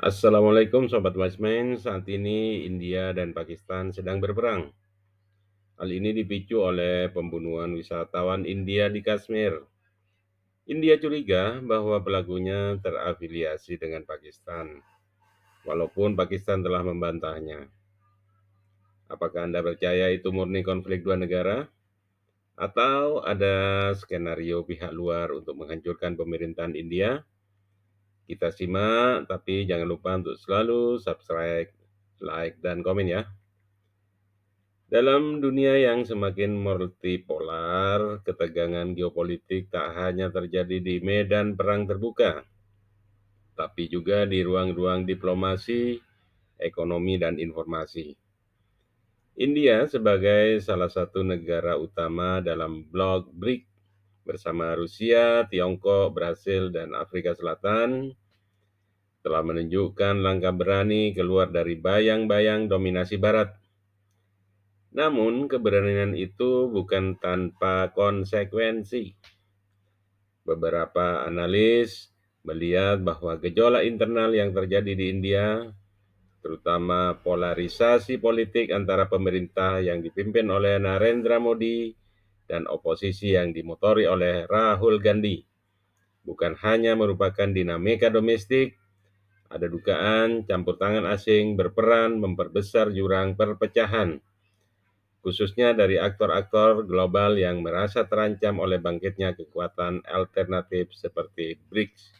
Assalamualaikum Sobat Watchman, saat ini India dan Pakistan sedang berperang. Hal ini dipicu oleh pembunuhan wisatawan India di Kashmir. India curiga bahwa pelakunya terafiliasi dengan Pakistan, walaupun Pakistan telah membantahnya. Apakah Anda percaya itu murni konflik dua negara? Atau ada skenario pihak luar untuk menghancurkan pemerintahan India? Kita simak, tapi jangan lupa untuk selalu subscribe, like, dan komen ya. Dalam dunia yang semakin multipolar, ketegangan geopolitik tak hanya terjadi di medan perang terbuka, tapi juga di ruang-ruang diplomasi, ekonomi, dan informasi. India sebagai salah satu negara utama dalam blok BRIC bersama Rusia, Tiongkok, Brasil, dan Afrika Selatan telah menunjukkan langkah berani keluar dari bayang-bayang dominasi Barat. Namun, keberanian itu bukan tanpa konsekuensi. Beberapa analis melihat bahwa gejolak internal yang terjadi di India, terutama polarisasi politik antara pemerintah yang dipimpin oleh Narendra Modi dan oposisi yang dimotori oleh Rahul Gandhi, bukan hanya merupakan dinamika domestik, ada dugaan campur tangan asing berperan memperbesar jurang perpecahan, khususnya dari aktor-aktor global yang merasa terancam oleh bangkitnya kekuatan alternatif seperti BRICS.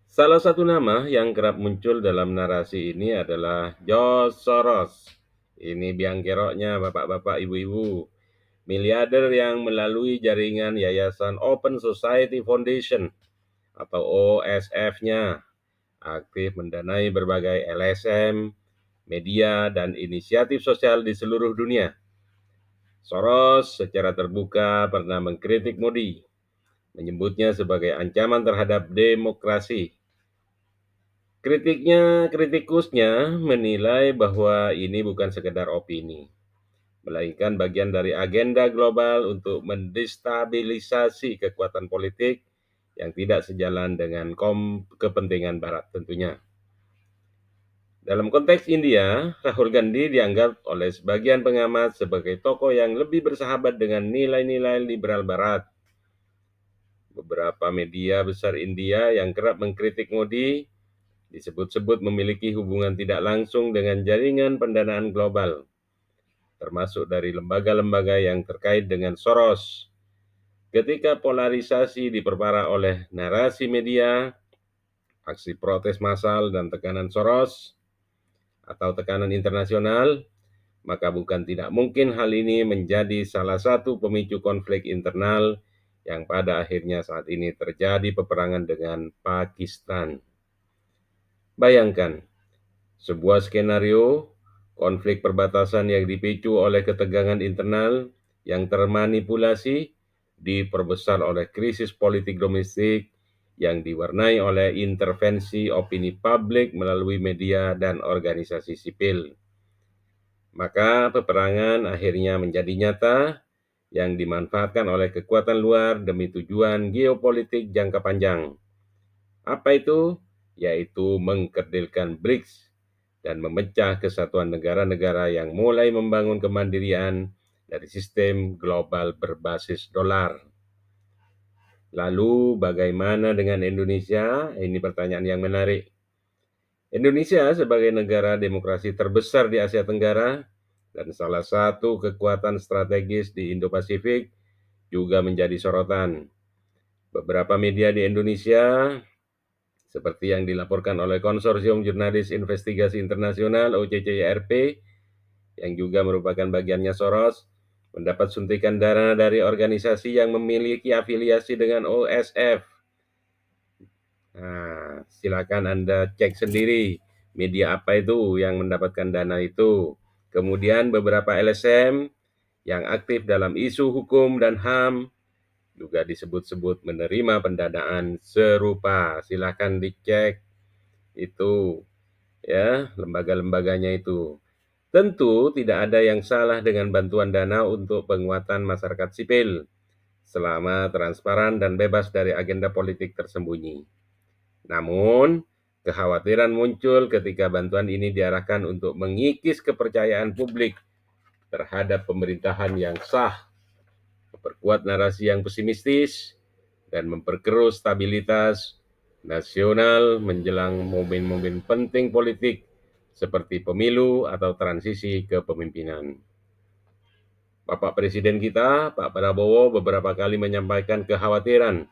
Salah satu nama yang kerap muncul dalam narasi ini adalah George Soros. Ini biang keroknya bapak-bapak, ibu-ibu. Miliarder yang melalui jaringan Yayasan Open Society Foundation atau OSF-nya aktif mendanai berbagai LSM, media, dan inisiatif sosial di seluruh dunia. Soros secara terbuka pernah mengkritik Modi, menyebutnya sebagai ancaman terhadap demokrasi. Kritikusnya menilai bahwa ini bukan sekedar opini, melainkan bagian dari agenda global untuk mendestabilisasi kekuatan politik yang tidak sejalan dengan kepentingan Barat tentunya. Dalam konteks India, Rahul Gandhi dianggap oleh sebagian pengamat sebagai tokoh yang lebih bersahabat dengan nilai-nilai liberal Barat. Beberapa media besar India yang kerap mengkritik Modi disebut-sebut memiliki hubungan tidak langsung dengan jaringan pendanaan global, termasuk dari lembaga-lembaga yang terkait dengan Soros. Ketika polarisasi diperparah oleh narasi media, aksi protes massal, dan tekanan Soros atau tekanan internasional, maka bukan tidak mungkin hal ini menjadi salah satu pemicu konflik internal yang pada akhirnya saat ini terjadi peperangan dengan Pakistan. Bayangkan, sebuah skenario konflik perbatasan yang dipicu oleh ketegangan internal yang termanipulasi diperbesar oleh krisis politik domestik yang diwarnai oleh intervensi opini publik melalui media dan organisasi sipil. Maka peperangan akhirnya menjadi nyata yang dimanfaatkan oleh kekuatan luar demi tujuan geopolitik jangka panjang. Apa itu? Yaitu mengkerdilkan BRICS dan memecah kesatuan negara-negara yang mulai membangun kemandirian dari sistem global berbasis dolar. Lalu bagaimana dengan Indonesia? Ini pertanyaan yang menarik. Indonesia sebagai negara demokrasi terbesar di Asia Tenggara dan salah satu kekuatan strategis di Indo-Pasifik juga menjadi sorotan. Beberapa media di Indonesia, seperti yang dilaporkan oleh Konsorsium Jurnalis Investigasi Internasional OJJRP, yang juga merupakan bagiannya Soros, mendapat suntikan dana dari organisasi yang memiliki afiliasi dengan OSF. Nah, silakan Anda cek sendiri media apa itu yang mendapatkan dana itu. Kemudian beberapa LSM yang aktif dalam isu hukum dan HAM juga disebut-sebut menerima pendanaan serupa. Silakan dicek itu ya, lembaga-lembaganya itu. Tentu tidak ada yang salah dengan bantuan dana untuk penguatan masyarakat sipil selama transparan dan bebas dari agenda politik tersembunyi. Namun, kekhawatiran muncul ketika bantuan ini diarahkan untuk mengikis kepercayaan publik terhadap pemerintahan yang sah, memperkuat narasi yang pesimistis, dan memperkeruh stabilitas nasional menjelang momen-momen penting politik seperti pemilu atau transisi kepemimpinan. Bapak Presiden kita, Pak Prabowo, beberapa kali menyampaikan kekhawatiran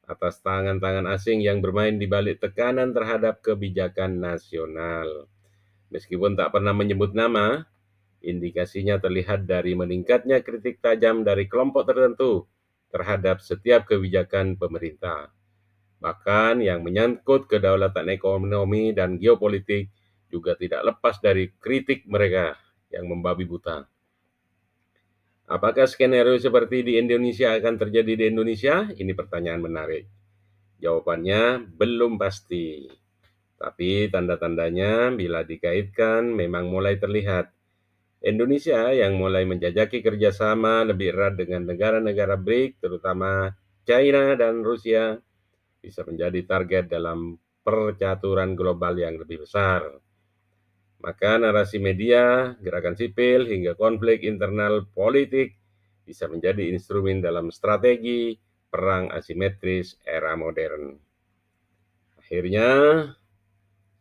atas tangan-tangan asing yang bermain di balik tekanan terhadap kebijakan nasional. Meskipun tak pernah menyebut nama, indikasinya terlihat dari meningkatnya kritik tajam dari kelompok tertentu terhadap setiap kebijakan pemerintah. Bahkan yang menyangkut kedaulatan ekonomi dan geopolitik juga tidak lepas dari kritik mereka yang membabi buta. Apakah skenario seperti di Indonesia akan terjadi di Indonesia? Ini pertanyaan menarik. Jawabannya belum pasti. Tapi tanda-tandanya bila dikaitkan memang mulai terlihat. Indonesia yang mulai menjajaki kerjasama lebih erat dengan negara-negara BRIC, terutama China dan Rusia, bisa menjadi target dalam percaturan global yang lebih besar. Maka narasi media, gerakan sipil, hingga konflik internal politik bisa menjadi instrumen dalam strategi perang asimetris era modern. Akhirnya,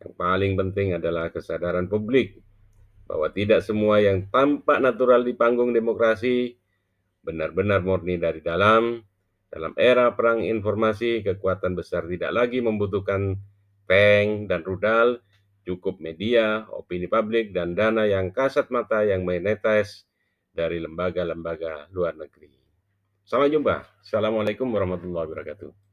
yang paling penting adalah kesadaran publik bahwa tidak semua yang tampak natural di panggung demokrasi benar-benar murni dari dalam. Dalam era perang informasi, kekuatan besar tidak lagi membutuhkan tank dan rudal, cukup media, opini publik, dan dana yang kasat mata yang menetes dari lembaga-lembaga luar negeri. Sampai jumpa. Assalamualaikum warahmatullahi wabarakatuh.